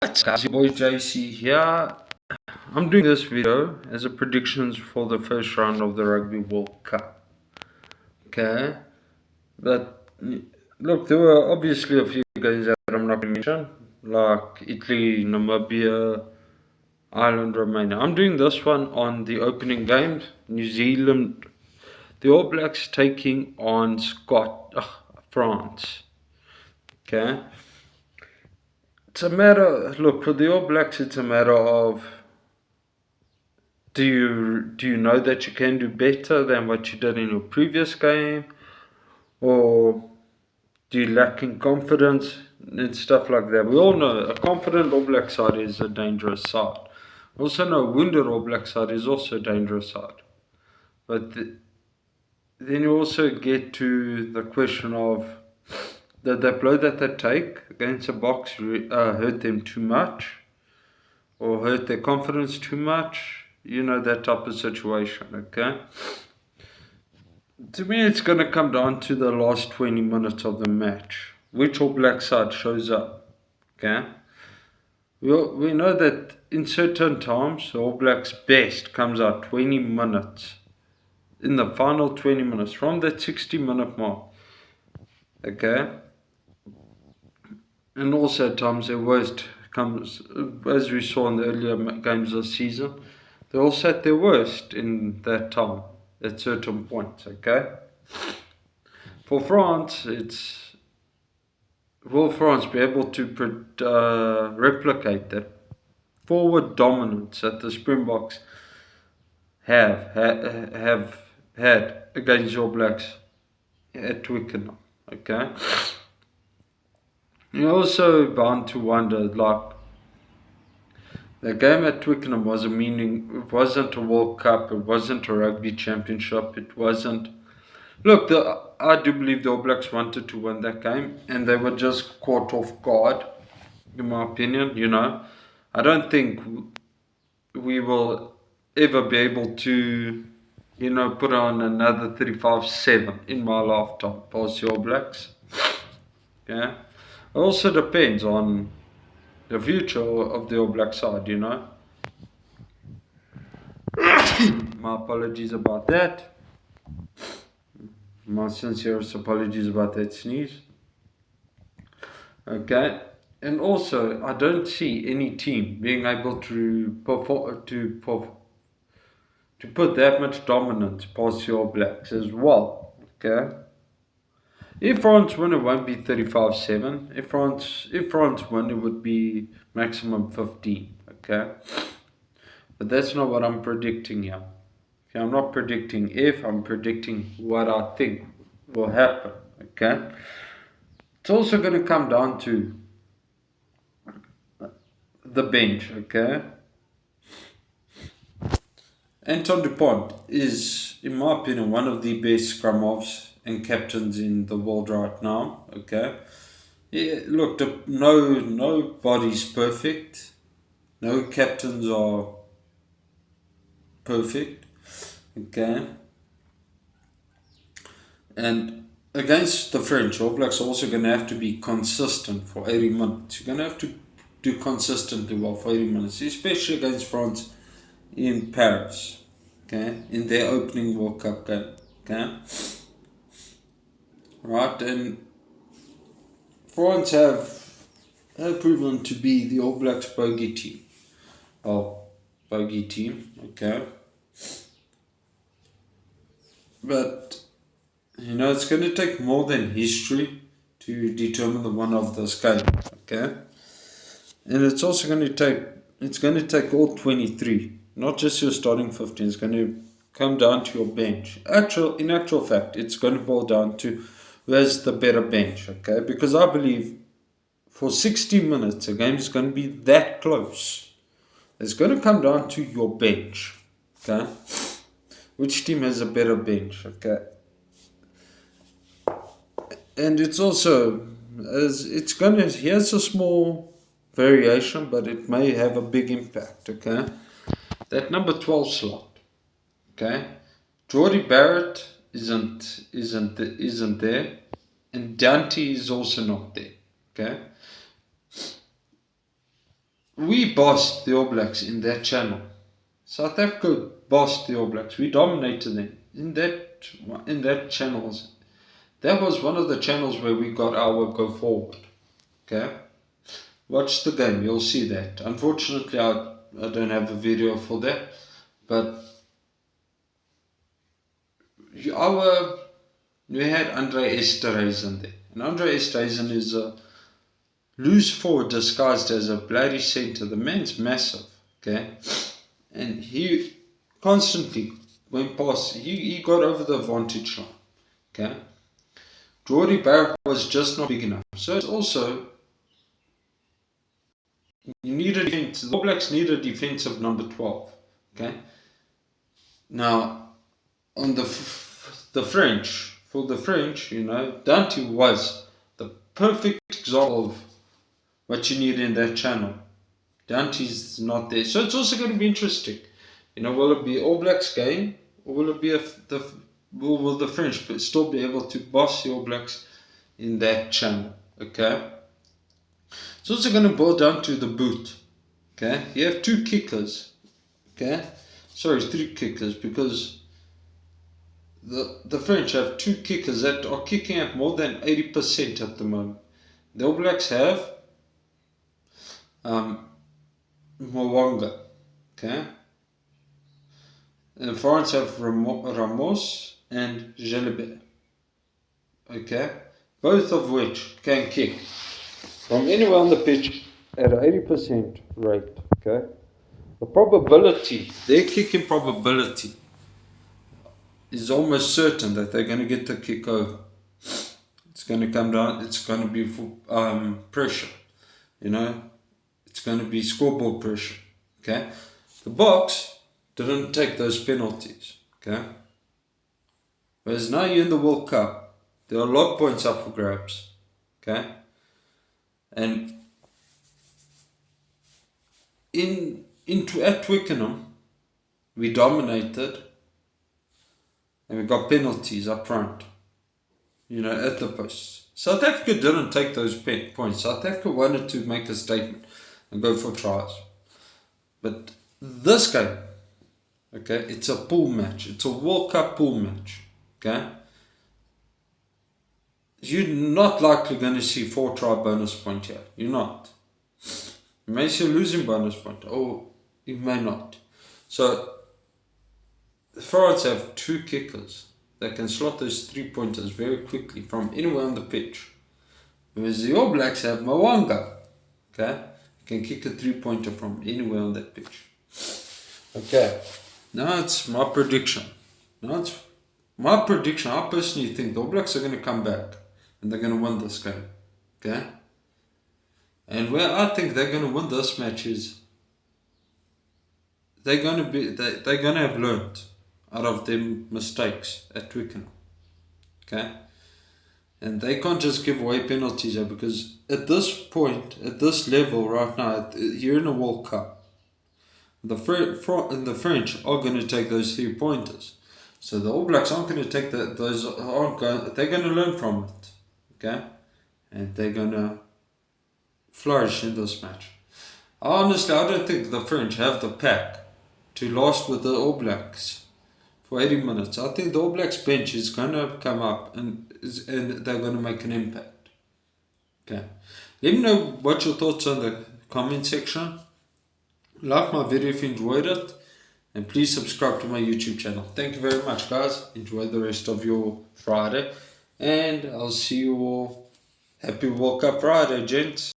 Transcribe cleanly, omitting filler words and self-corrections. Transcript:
What's up, your boy JC here. I'm doing this video as a predictions for the first round of the Rugby World Cup. Okay, but look, there were obviously a few games that I'm not going to mention, like Italy, Namibia, Ireland, Romania. I'm doing this one on the opening games. New Zealand, the All Blacks taking on France. Okay. It's a matter, look, for the All Blacks, it's a matter of do you know that you can do better than what you did in your previous game? Or do you lack in confidence and stuff like that? We all know a confident All Black side is a dangerous side. We also know a wounded All Black side is also a dangerous side. But then you also get to the question of did the blow that they take against the box hurt them too much? Or hurt their confidence too much? You know, that type of situation, okay? To me, it's going to come down to the last 20 minutes of the match. Which All Black side shows up, okay? We know that in certain times, the All Blacks best comes out 20 minutes. In the final 20 minutes, from that 60-minute mark, okay? And also at times their worst comes, as we saw in the earlier games of the season, they're also at their worst in that time, at certain points, okay? For France, will France be able to replicate that forward dominance that the Springboks have had against All Blacks at Twickenham, okay? You're also bound to wonder, like, the game at Twickenham it wasn't a World Cup, it wasn't a Rugby Championship, it wasn't. Look, I do believe the All Blacks wanted to win that game, and they were just caught off guard, in my opinion, you know. I don't think we will ever be able to, you know, put on another 35-7 in my lifetime past the All Blacks. Yeah. It also depends on the future of the All Black side, you know. My apologies about that. My sincerest apologies about that sneeze. Okay. And also, I don't see any team being able to put that much dominance past the All Blacks as well. Okay. If France win, it won't be 35-7. If France win, it would be maximum 15. Okay. But that's not what I'm predicting here. Okay, I'm not predicting if, I'm predicting what I think will happen. Okay. It's also going to come down to the bench. Okay. Anton Dupont is, in my opinion, one of the best scrum halves and captains in the world right now. Okay. Yeah, look, nobody's perfect. No captains are perfect. Okay. And against the French, All Blacks are also going to have to be consistent for 80 minutes. You're going to have to do consistently well for 80 minutes, especially against France in Paris, okay, in their opening World Cup game, okay. Right, and France have proven to be the All Blacks bogey team. Okay. But, you know, it's going to take more than history to determine the winner of this game, okay? And it's also going to take all 23, not just your starting 15. It's going to come down to your bench. In actual fact, it's going to boil down to who has the better bench, okay? Because I believe for 60 minutes, a game is going to be that close. It's going to come down to your bench, okay? Which team has a better bench, okay? And it's also, here's a small variation, but it may have a big impact, okay? That number 12 slot, okay? Jordy Barrett isn't there, and Dante is also not there, okay? we bossed the All Blacks in that channel. South Africa bossed the All Blacks. We dominated them in that channels. That was one of the channels where we got our go forward. Okay, watch the game. You'll see that. Unfortunately, I don't have a video for that, but we had Andre Esterhuizen there, and Andre Esterhuizen is a loose forward disguised as a bloody centre. The man's massive. Okay, and he constantly went past. He got over the vantage line. Okay. Jordy Barrett was just not big enough. So it's also, you need a defense. The All Blacks need a defensive number 12. Okay. Now, on the French, for the French, Dante was the perfect example of what you need in that channel. Dante's not there. So it's also going to be interesting. Will it be All Blacks game, or will it be will the French still be able to boss the All Blacks in that channel? Okay. It's also going to boil down to the boot. Okay. You have two kickers. Okay. Sorry, three kickers, because the French have two kickers that are kicking at more than 80% at the moment. The All Blacks have Mwanga. Okay. And France have Ramos and Jalibert. Okay, both of which can kick from anywhere on the pitch at an 80% rate. Okay, the probability, their kicking probability, is almost certain that they're going to get the kick over. It's going to come down. It's going to be pressure. It's going to be scoreboard pressure. Okay, the Boks didn't take those penalties. Okay. Whereas now you're in the World Cup, there are a lot of points up for grabs. Okay? And at Twickenham, we dominated and we got penalties up front. At the posts. South Africa didn't take those points. South Africa wanted to make a statement and go for tries. But this game, okay, it's a pool match. It's a World Cup pool match. Okay, you're not likely going to see 4-try bonus point here. You're not. You may see a losing bonus point, or you may not. So the France have two kickers that can slot those 3-pointers very quickly from anywhere on the pitch. Whereas the All Blacks have Mwanga. Okay, you can kick a 3-pointer from anywhere on that pitch. Okay, now it's my prediction. I personally think the All Blacks are going to come back and they're going to win this game. Okay? And where I think they're going to win this match is they're going to have learned out of their mistakes at Twickenham. Okay? And they can't just give away penalties here, because at this point, at this level right now, you're in a World Cup. The French are going to take those 3-pointers. So the All Blacks aren't going to take they're going to learn from it. Okay? And they're going to flourish in this match. Honestly, I don't think the French have the pack to last with the All Blacks for 80 minutes. I think the All Blacks bench is going to come up and they're going to make an impact. Okay. Let me know what your thoughts are in the comment section. Like my video if you enjoyed it. And please subscribe to my YouTube channel. Thank you very much, guys. Enjoy the rest of your Friday. And I'll see you all. Happy World Cup Friday, gents.